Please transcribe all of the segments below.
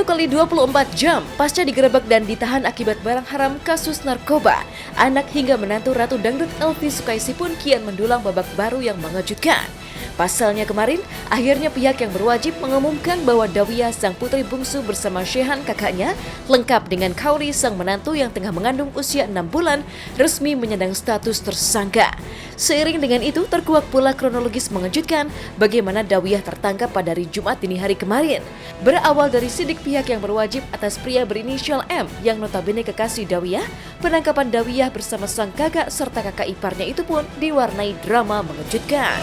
kali 24 jam pasca digerebek dan ditahan akibat barang haram kasus narkoba, anak hingga menantu Ratu Dangdut Elvi Sukaesih pun kian mendulang babak baru yang mengejutkan. Pasalnya kemarin, akhirnya pihak yang berwajib mengumumkan bahwa Dawiyah sang putri bungsu bersama Shehan kakaknya, lengkap dengan Kauri sang menantu yang tengah mengandung usia 6 bulan, resmi menyandang status tersangka. Seiring dengan itu, terkuak pula kronologis mengejutkan bagaimana Dawiyah tertangkap pada hari Jumat dini hari kemarin. Berawal dari sidik pihak yang berwajib atas pria berinisial M yang notabene kekasih Dawiyah, penangkapan Dawiyah bersama sang kakak serta kakak iparnya itu pun diwarnai drama mengejutkan.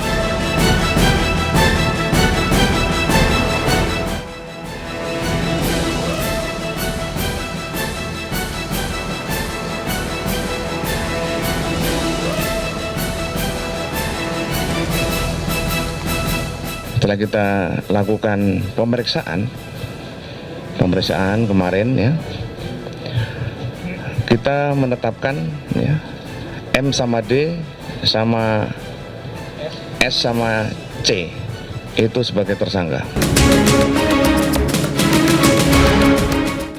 Setelah kita lakukan pemeriksaan kemarin ya, kita menetapkan ya, M sama D sama S sama C itu sebagai tersangka.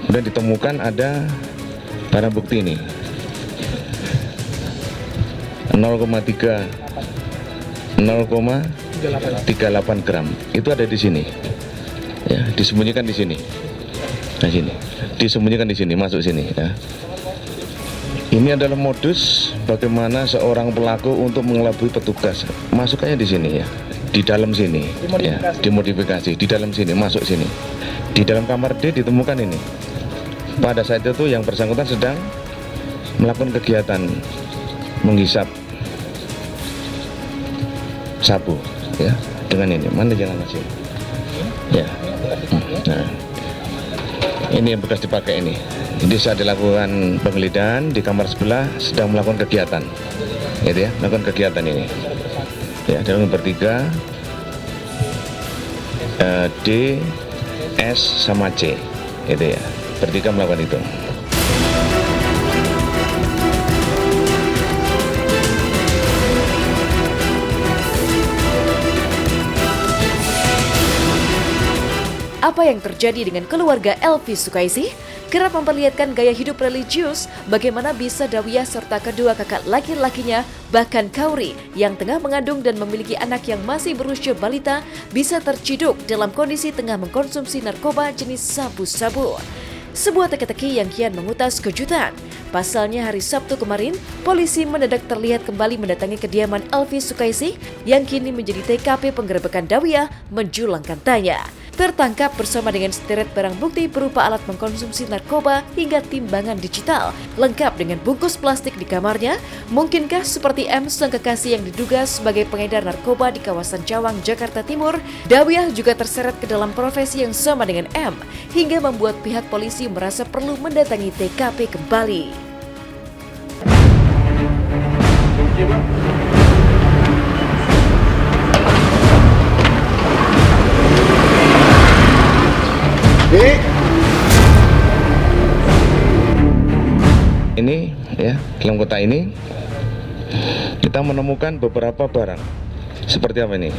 Kemudian ditemukan ada barang bukti ini 0,38 gram itu ada di sini ya, disembunyikan di sini. Nah sini disembunyikan di sini, masuk sini ya. Ini adalah modus bagaimana seorang pelaku untuk mengelabui petugas. Masuknya di sini ya, di dalam sini ya, dimodifikasi di dalam sini, masuk sini. Di dalam kamar D ditemukan ini. Pada saat itu yang bersangkutan sedang melakukan kegiatan menghisap sabu ya, dengan ini. Mana jangan masih ya. Nah, ini yang bekas dipakai ini. Jadi saat dilakukan penggeledahan di kamar sebelah sedang melakukan kegiatan gitu ya, melakukan kegiatan ini ya, dalam bertiga, D, S sama C gitu ya, bertiga melakukan itu. Apa yang terjadi dengan keluarga Elvi Sukaesih? Kerap memperlihatkan gaya hidup religius, bagaimana bisa Dawiyah serta kedua kakak laki-lakinya, bahkan Kauri yang tengah mengandung dan memiliki anak yang masih berusia balita, bisa terciduk dalam kondisi tengah mengkonsumsi narkoba jenis sabu-sabu. Sebuah teka-teki yang kian mengutas kejutan. Pasalnya hari Sabtu kemarin, polisi mendadak terlihat kembali mendatangi kediaman Elvi Sukaesih yang kini menjadi TKP penggerebekan Dawiyah menjulangkan tanya. Tertangkap bersama dengan sederet barang bukti berupa alat mengkonsumsi narkoba hingga timbangan digital, lengkap dengan bungkus plastik di kamarnya. Mungkinkah seperti M sang kekasih yang diduga sebagai pengedar narkoba di kawasan Cawang, Jakarta Timur, Dawiyah juga terseret ke dalam profesi yang sama dengan M, hingga membuat pihak polisi merasa perlu mendatangi TKP kembali. Ini ya, dalam kotak ini kita menemukan beberapa barang. Seperti apa ini?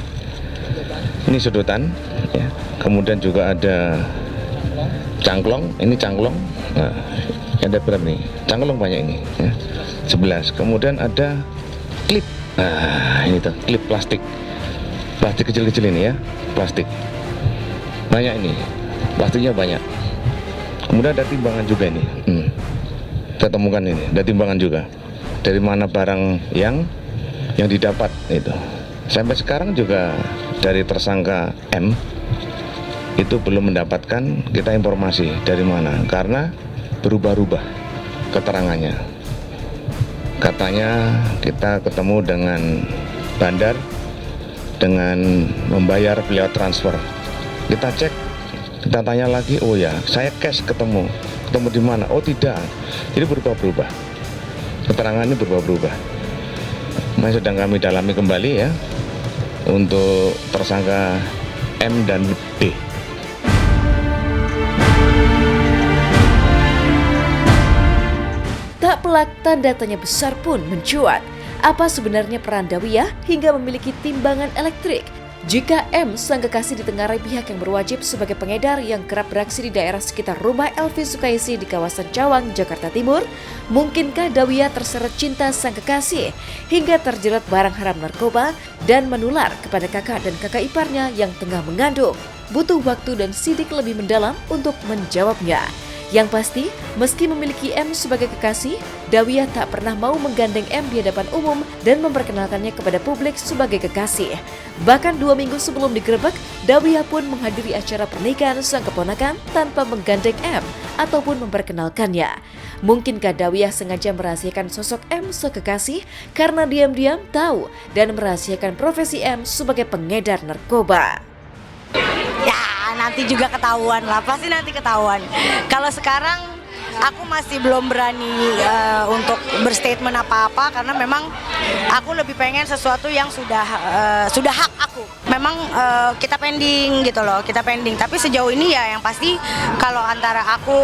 Ini sedotan ya. Kemudian juga ada cangklong, ini cangklong. Nah, ada berapa nih? Cangklong banyak ini ya. 11. Kemudian ada klip. Nah, ini tuh, klip plastik. Plastik kecil-kecil ini ya, plastik. Banyak ini. Plastiknya banyak. Kemudian ada timbangan juga ini. Kita temukan ini, ada timbangan juga. Dari mana barang yang didapat itu. Sampai sekarang juga dari tersangka M itu belum mendapatkan kita informasi dari mana, karena berubah-ubah keterangannya. Katanya kita ketemu dengan bandar dengan membayar lewat transfer. Kita cek, kita tanya lagi, oh ya saya cash ketemu di mana? Oh tidak, jadi berubah-ubah. Keterangan ini berubah-ubah. Masih sedang kami dalami kembali ya untuk tersangka M dan D. Tak pelak tanda tanya besar pun mencuat. Apa sebenarnya peran Dawiyah hingga memiliki timbangan elektrik? Jika M, sang kekasih, ditengarai pihak yang berwajib sebagai pengedar yang kerap beraksi di daerah sekitar rumah Elvi Sukaisi di kawasan Cawang, Jakarta Timur, mungkinkah Dawiyah terseret cinta sang kekasih hingga terjerat barang haram narkoba dan menular kepada kakak dan kakak iparnya yang tengah mengandung? Butuh waktu dan sidik lebih mendalam untuk menjawabnya. Yang pasti, meski memiliki M sebagai kekasih, Dawiyah tak pernah mau menggandeng M di hadapan umum dan memperkenalkannya kepada publik sebagai kekasih. Bahkan 2 minggu sebelum digerebek, Dawiyah pun menghadiri acara pernikahan sang keponakan tanpa menggandeng M ataupun memperkenalkannya. Mungkinkah Dawiyah sengaja merahasiakan sosok M sekekasih karena diam-diam tahu dan merahasiakan profesi M sebagai pengedar narkoba? Nanti juga ketahuan lah, pasti nanti ketahuan. Kalau sekarang aku masih belum berani untuk berstatement apa-apa karena memang aku lebih pengen sesuatu yang sudah hak aku. Memang kita pending gitu loh, kita pending. Tapi sejauh ini ya yang pasti kalau antara aku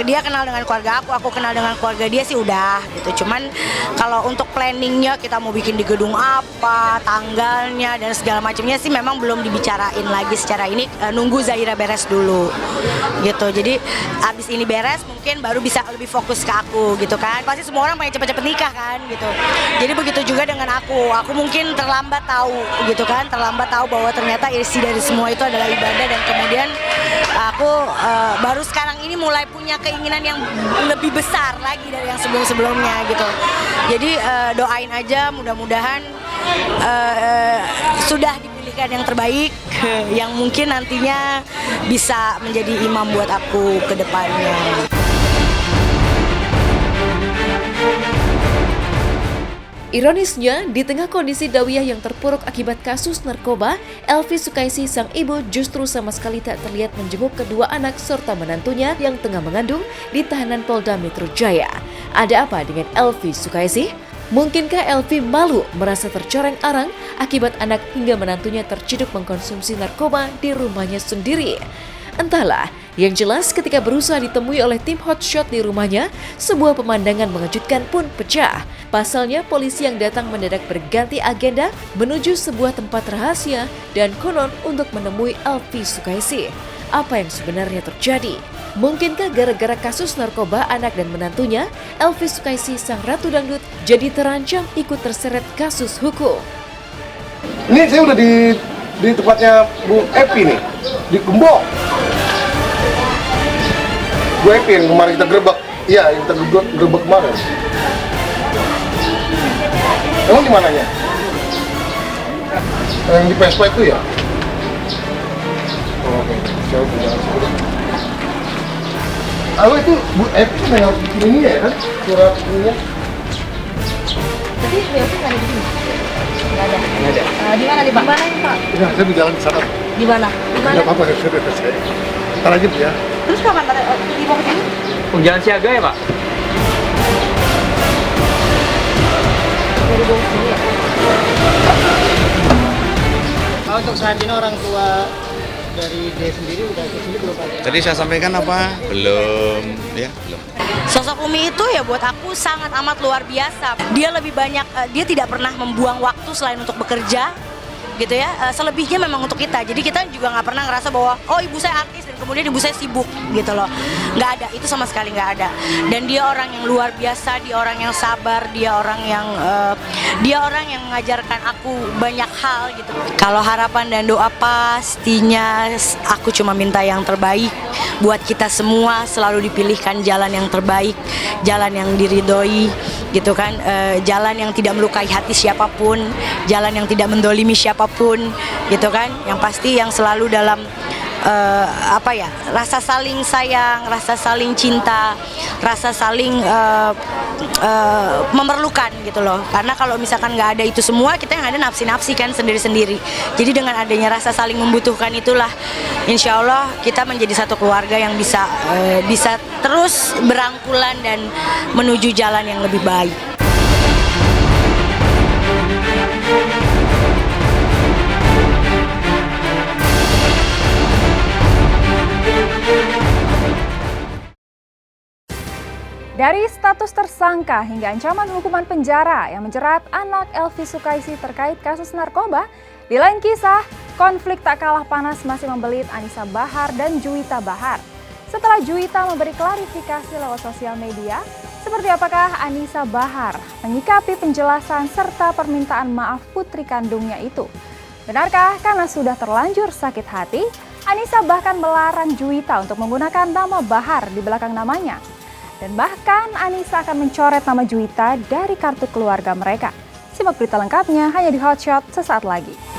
dia kenal dengan keluarga aku kenal dengan keluarga dia sih udah gitu. Cuman kalau untuk planningnya kita mau bikin di gedung apa, tanggalnya dan segala macamnya sih memang belum dibicarain lagi secara ini. Nunggu Zahira beres dulu gitu. Jadi abis ini beres mungkin baru bisa lebih fokus ke aku gitu kan. Pasti semua orang pengen cepet-cepet nikah kan gitu. Jadi begitu juga dengan aku mungkin terlambat tahu gitu kan, terlambat tahu bahwa ternyata isi dari semua itu adalah ibadah dan kemudian aku baru sekarang ini mulai punya keinginan yang lebih besar lagi dari yang sebelum-sebelumnya gitu. Jadi doain aja mudah-mudahan sudah dipilihkan yang terbaik yang mungkin nantinya bisa menjadi imam buat aku ke depannya. Ironisnya, di tengah kondisi Dawiyah yang terpuruk akibat kasus narkoba, Elvi Sukaisi sang ibu justru sama sekali tak terlihat menjenguk kedua anak serta menantunya yang tengah mengandung di tahanan Polda Metro Jaya. Ada apa dengan Elvi Sukaisi? Mungkinkah Elvi malu merasa tercoreng arang akibat anak hingga menantunya terciduk mengkonsumsi narkoba di rumahnya sendiri? Entahlah, yang jelas ketika berusaha ditemui oleh tim hotshot di rumahnya, sebuah pemandangan mengejutkan pun pecah. Pasalnya polisi yang datang mendadak berganti agenda menuju sebuah tempat rahasia dan konon untuk menemui Elvi Sukaisi. Apa yang sebenarnya terjadi? Mungkinkah gara-gara kasus narkoba anak dan menantunya, Elvi Sukaisi sang ratu dangdut jadi terancam ikut terseret kasus hukum? Ini saya udah di tempatnya Bu Epi nih, di Gembok. Bu Epi yang kemarin kita gerebek, iya yang kita gerebek kemarin. Emang di mananya? Yang di Vespa itu ya? Oh, oke, jauh jalan sebelum. Halo, itu Bu Epi kan yang harus bikin ini ya kan? Surat ininya. Tapi Bu Epi nggak ada di sini? Nggak ada? Nggak ada. Di mana nih Pak? Di mana nih Pak? Ya, saya di jalan di sana. Di mana? Di mana? Nggak apa-apa, saya. Ntar aja Bu ya. Terus kapan mau ke sini? Jalan siaga ya Pak? Dari bawah sini ya? Untuk saat ini orang tua dari dia sendiri udah ke sini belum ada. Tadi saya sampaikan apa? Belum, ya belum. Sosok Umi itu ya buat aku sangat amat luar biasa. Dia lebih banyak, dia tidak pernah membuang waktu selain untuk bekerja gitu ya. Selebihnya memang untuk kita. Jadi kita juga nggak pernah ngerasa bahwa oh ibu saya artis dan kemudian ibu saya sibuk gitu loh. Nggak ada, itu sama sekali nggak ada. Dan dia orang yang luar biasa, dia orang yang sabar, dia orang yang mengajarkan aku banyak hal gitu. Kalau harapan dan doa pastinya aku cuma minta yang terbaik buat kita semua, selalu dipilihkan jalan yang terbaik, jalan yang diridhoi gitu kan, jalan yang tidak melukai hati siapapun, jalan yang tidak mendolimi siapapun gitu kan, yang pasti yang selalu dalam rasa saling sayang, rasa saling cinta, rasa saling memerlukan gitu loh. Karena kalau misalkan nggak ada itu semua, kita yang ada nafsi-nafsi kan sendiri-sendiri. Jadi dengan adanya rasa saling membutuhkan itulah, insya Allah kita menjadi satu keluarga yang bisa terus berangkulan dan menuju jalan yang lebih baik. Dari status tersangka hingga ancaman hukuman penjara yang menjerat anak Elvi Sukaisi terkait kasus narkoba, Di lain kisah, konflik tak kalah panas masih membelit Anisa Bahar dan Juwita Bahar. Setelah Juwita memberi klarifikasi lewat sosial media, seperti apakah Anisa Bahar menyikapi penjelasan serta permintaan maaf putri kandungnya itu? Benarkah karena sudah terlanjur sakit hati, Anisa bahkan melarang Juwita untuk menggunakan nama Bahar di belakang namanya? Dan bahkan Anisa akan mencoret nama Juwita dari kartu keluarga mereka. Simak berita lengkapnya hanya di Hotshot sesaat lagi.